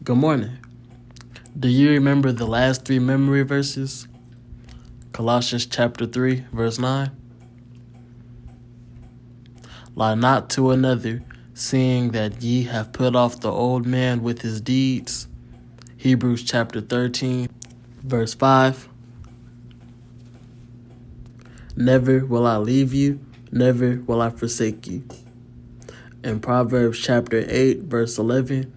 Good morning. Do you remember the last three memory verses? Colossians chapter 3, verse 9. Lie not to another, seeing that ye have put off the old man with his deeds. Hebrews chapter 13, verse 5. Never will I leave you, never will I forsake you. In Proverbs chapter 8, verse 11.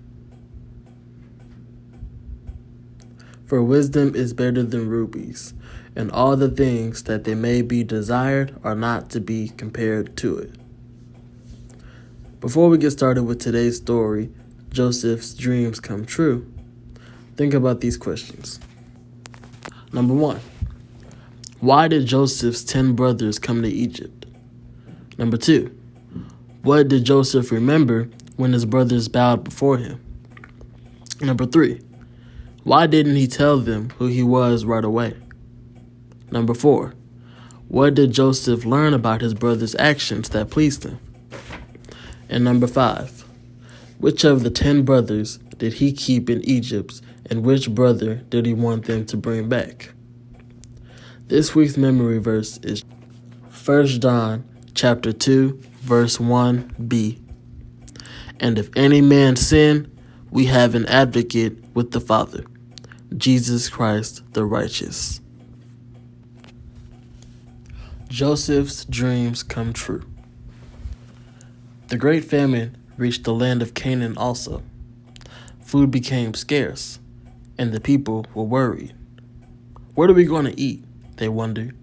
For wisdom is better than rubies, and all the things that they may be desired are not to be compared to it. Before we get started with today's story, Joseph's dreams come true, think about these questions. Number 1. Why did Joseph's 10 brothers come to Egypt? Number 2. What did Joseph remember when his brothers bowed before him? Number 3. Why didn't he tell them who he was right away? Number 4. What did Joseph learn about his brothers' actions that pleased him? And number 5. Which of the 10 brothers did he keep in Egypt, and which brother did he want them to bring back? This week's memory verse is 1 John chapter 2, verse 1b. And if any man sin, we have an advocate with the Father, Jesus Christ the righteous. Joseph's dreams come true. The great famine reached the land of Canaan also. Food became scarce, and the people were worried. What are we going to eat? They wondered.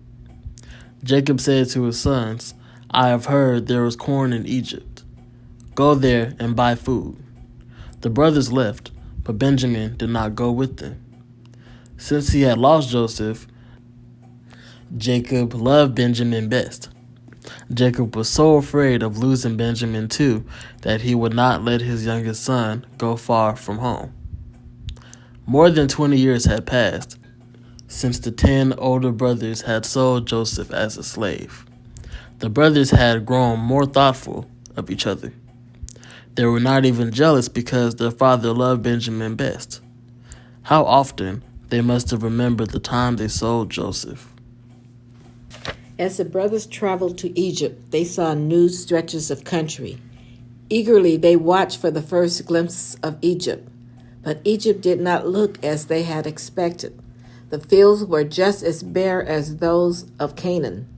Jacob said to his sons, I have heard there is corn in Egypt. Go there and buy food. The brothers left, but Benjamin did not go with them. Since he had lost Joseph, Jacob loved Benjamin best. Jacob was so afraid of losing Benjamin too that he would not let his youngest son go far from home. More than 20 years had passed since the 10 older brothers had sold Joseph as a slave. The brothers had grown more thoughtful of each other. They were not even jealous because their father loved Benjamin best. How often they must have remembered the time they sold Joseph. As the brothers traveled to Egypt, they saw new stretches of country. Eagerly they watched for the first glimpse of Egypt, but Egypt did not look as they had expected. The fields were just as bare as those of Canaan.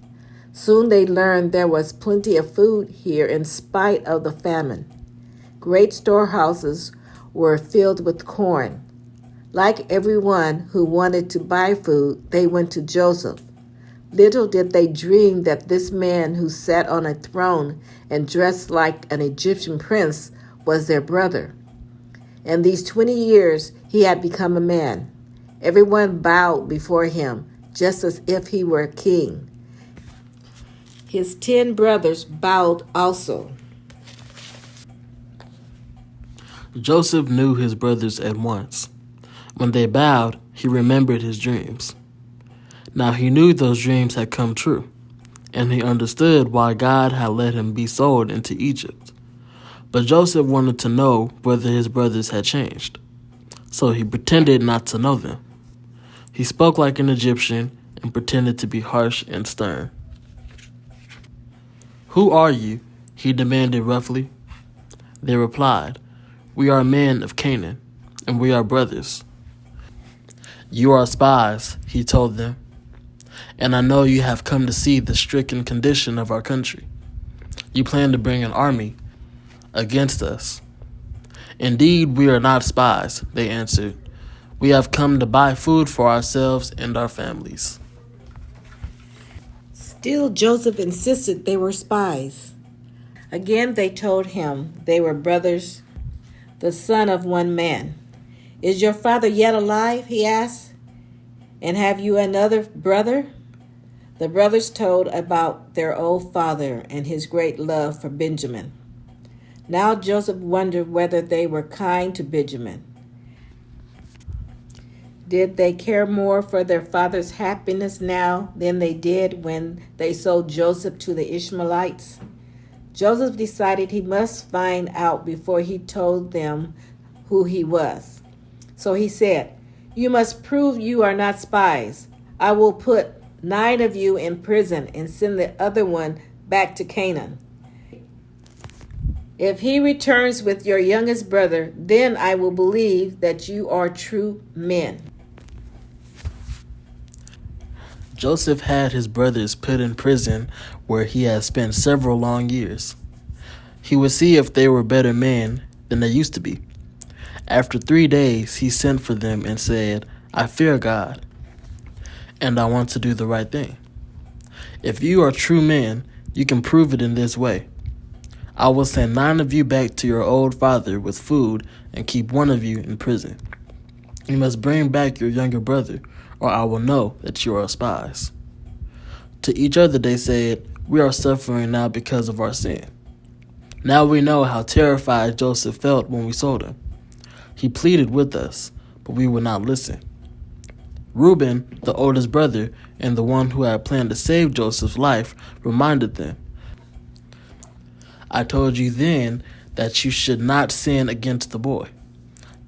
Soon they learned there was plenty of food here in spite of the famine. Great storehouses were filled with corn. Like everyone who wanted to buy food, they went to Joseph. Little did they dream that this man who sat on a throne and dressed like an Egyptian prince was their brother. In these 20 years, he had become a man. Everyone bowed before him, just as if he were a king. His 10 brothers bowed also. Joseph knew his brothers at once. When they bowed, he remembered his dreams. Now he knew those dreams had come true, and he understood why God had let him be sold into Egypt. But Joseph wanted to know whether his brothers had changed, so he pretended not to know them. He spoke like an Egyptian and pretended to be harsh and stern. Who are you? He demanded roughly. They replied, We are men of Canaan, and we are brothers. You are spies, he told them, and I know you have come to see the stricken condition of our country. You plan to bring an army against us. Indeed, we are not spies, they answered. We have come to buy food for ourselves and our families. Still, Joseph insisted they were spies. Again, they told him they were brothers, the son of one man. Is your father yet alive? He asked. And have you another brother? The brothers told about their old father and his great love for Benjamin. Now Joseph wondered whether they were kind to Benjamin. Did they care more for their father's happiness now than they did when they sold Joseph to the Ishmaelites? Joseph decided he must find out before he told them who he was. So he said, "You must prove you are not spies. I will put 9 of you in prison and send the other one back to Canaan. If he returns with your youngest brother, then I will believe that you are true men." Joseph had his brothers put in prison where he had spent several long years. He would see if they were better men than they used to be. After 3 days, he sent for them and said, "I fear God, and I want to do the right thing. If you are true men, you can prove it in this way. I will send 9 of you back to your old father with food and keep 1 of you in prison. You must bring back your younger brother, or I will know that you are spies." To each other they said, "We are suffering now because of our sin. Now we know how terrified Joseph felt when we sold him. He pleaded with us, but we would not listen." Reuben, the oldest brother, and the one who had planned to save Joseph's life, reminded them, "I told you then that you should not sin against the boy.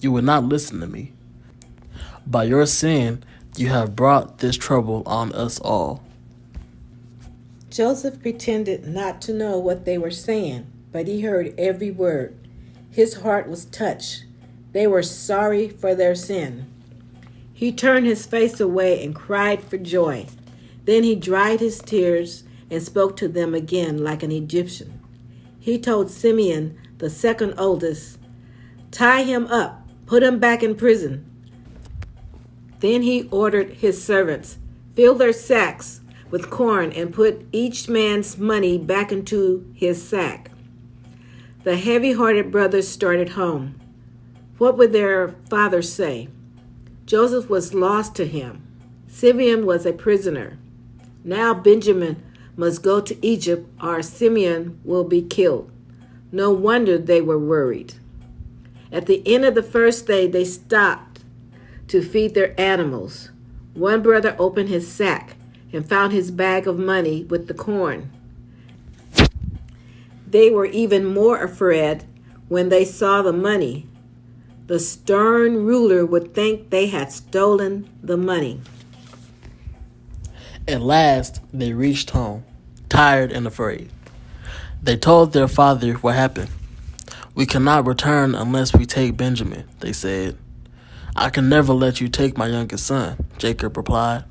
You would not listen to me. By your sin, you have brought this trouble on us all." Joseph pretended not to know what they were saying, but he heard every word. His heart was touched. They were sorry for their sin. He turned his face away and cried for joy. Then he dried his tears and spoke to them again like an Egyptian. He told Simeon, the second oldest, "Tie him up, put him back in prison." Then he ordered his servants, "Fill their sacks with corn and put each man's money back into his sack." The heavy-hearted brothers started home. What would their father say? Joseph was lost to him. Simeon was a prisoner. Now Benjamin must go to Egypt or Simeon will be killed. No wonder they were worried. At the end of the first day, they stopped to feed their animals. One brother opened his sack and found his bag of money with the corn. They were even more afraid when they saw the money. The stern ruler would think they had stolen the money. At last, they reached home, tired and afraid. They told their father what happened. "We cannot return unless we take Benjamin," they said. "I can never let you take my youngest son," Jacob replied.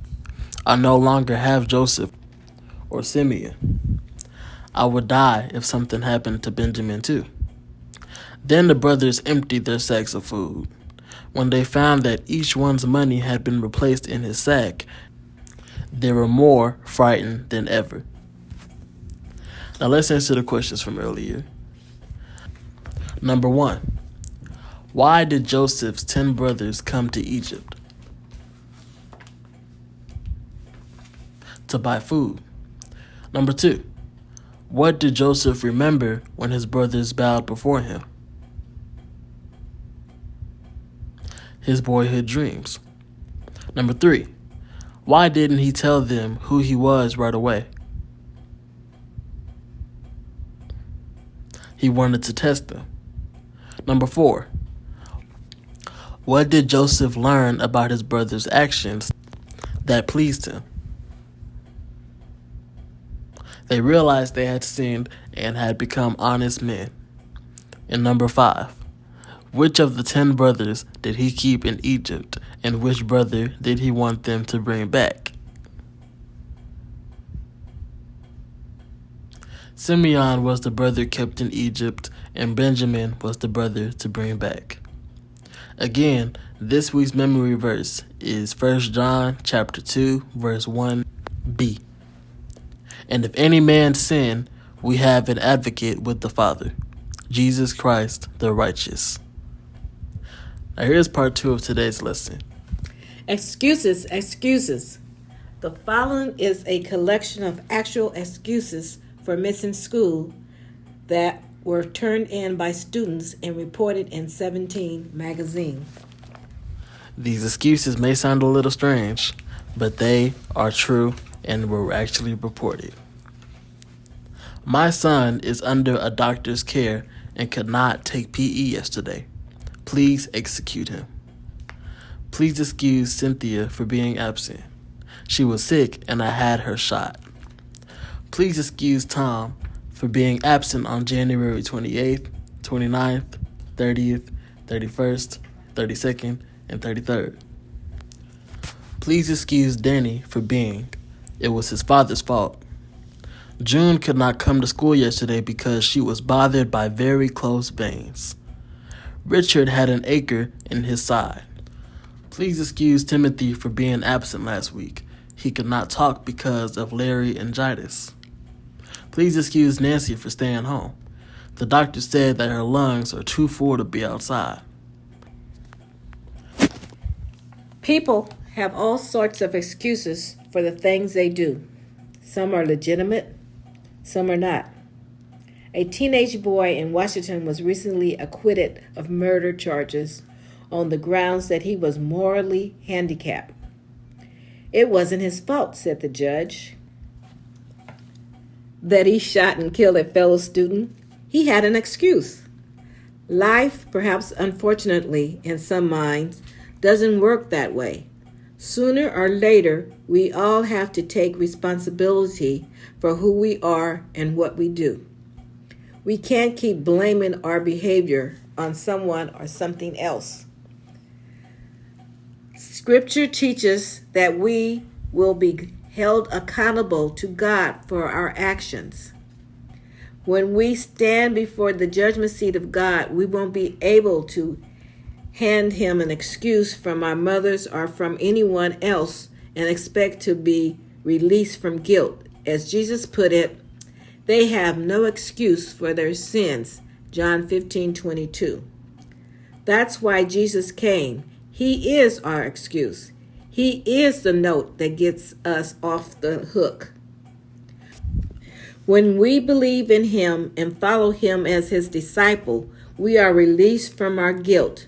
"I no longer have Joseph or Simeon. I would die if something happened to Benjamin too." Then the brothers emptied their sacks of food. When they found that each one's money had been replaced in his sack, they were more frightened than ever. Now let's answer the questions from earlier. Number 1. Why did Joseph's 10 brothers come to Egypt? To buy food. Number 2. What did Joseph remember when his brothers bowed before him? His boyhood dreams. Number 3. Why didn't he tell them who he was right away? He wanted to test them. Number 4. What did Joseph learn about his brothers' actions that pleased him? They realized they had sinned and had become honest men. And number 5. Which of the 10 brothers did he keep in Egypt, and which brother did he want them to bring back? Simeon was the brother kept in Egypt, and Benjamin was the brother to bring back. Again, this week's memory verse is 1 John chapter 2, verse 1b. And if any man sin, we have an advocate with the Father, Jesus Christ the righteous. Now here's part 2 of today's lesson. Excuses, excuses. The following is a collection of actual excuses for missing school that were turned in by students and reported in 17 magazine. These excuses may sound a little strange, but they are true and were actually reported. My son is under a doctor's care and could not take PE yesterday. Please execute him. Please excuse Cynthia for being absent. She was sick and I had her shot. Please excuse Tom for being absent on January 28th, 29th, 30th, 31st, 32nd, and 33rd. Please excuse Danny for being. It was his father's fault. June could not come to school yesterday because she was bothered by very close veins. Richard had an acre in his side. Please excuse Timothy for being absent last week. He could not talk because of laryngitis. Please excuse Nancy for staying home. The doctor said that her lungs are too full to be outside. People have all sorts of excuses for the things they do. Some are legitimate, some are not. A teenage boy in Washington was recently acquitted of murder charges on the grounds that he was morally handicapped. It wasn't his fault, said the judge, that he shot and killed a fellow student. He had an excuse. Life, perhaps unfortunately in some minds, doesn't work that way. Sooner or later, we all have to take responsibility for who we are and what we do. We can't keep blaming our behavior on someone or something else. Scripture teaches that we will be held accountable to God for our actions. When we stand before the judgment seat of God, we won't be able to hand him an excuse from our mothers or from anyone else and expect to be released from guilt. As Jesus put it, they have no excuse for their sins, John 15:22. That's why Jesus came. He is our excuse. He is the note that gets us off the hook. When we believe in him and follow him as his disciple, we are released from our guilt.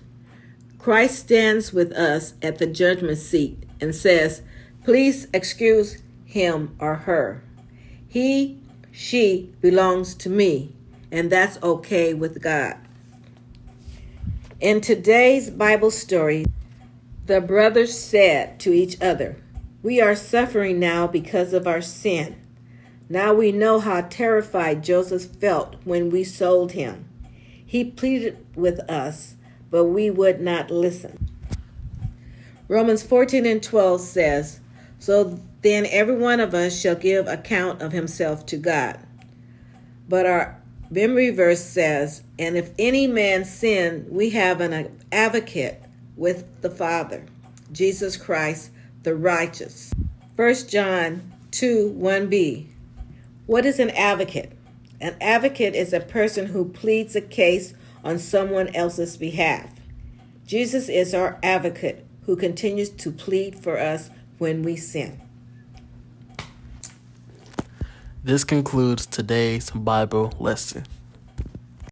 Christ stands with us at the judgment seat and says, please excuse him or her. She belongs to me, and that's okay with God. In today's Bible story, the brothers said to each other, we are suffering now because of our sin. Now we know how terrified Joseph felt when we sold him. He pleaded with us, but we would not listen. Romans 14:12 says, so then every one of us shall give account of himself to God. But our memory verse says, and if any man sin, we have an advocate with the Father, Jesus Christ, the righteous. 1 John 2:1b. What is an advocate? An advocate is a person who pleads a case on someone else's behalf. Jesus is our advocate who continues to plead for us when we sin. This concludes today's Bible lesson.